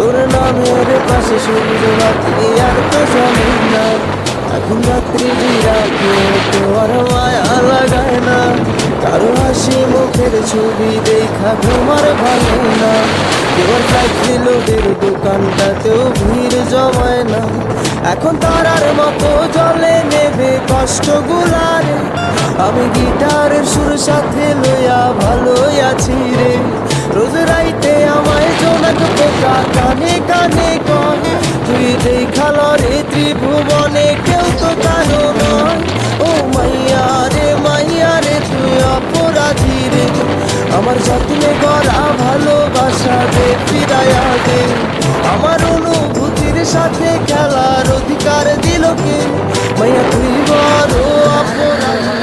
তোর নামের পাশে সূর্য বাতি আর তো জ্বলে না। এখন রাত্রি বিরাতে তো আর মায়া লাগায় না। কারো হাসি মুখের ছবি দেখা তোমার ভালো না। এবার ফ্লাইট দিলোদের দোকানটাতেও ভিড় জমায় না। এখন তারার মতো জলে নেবে কষ্টগুলারে। আমি গিটারের সুর সাথে লইয়া ভালোই আছি রে। রোজ রাইতে আমায় জোনাক পোকা কানে কানে কর, তুই দেখাল রে ত্রিভুবনে কেউ তো কারো নয়। ও মাইয়া রে তুই অপরাধী রে। আমার যত্নে গড়া ভালোবাসা দে ফিরাইয়া দে। আমার অনুভূতির সাথে খেলার অধিকার দিল কে? মাইয়া তুই বড় অপরাধী।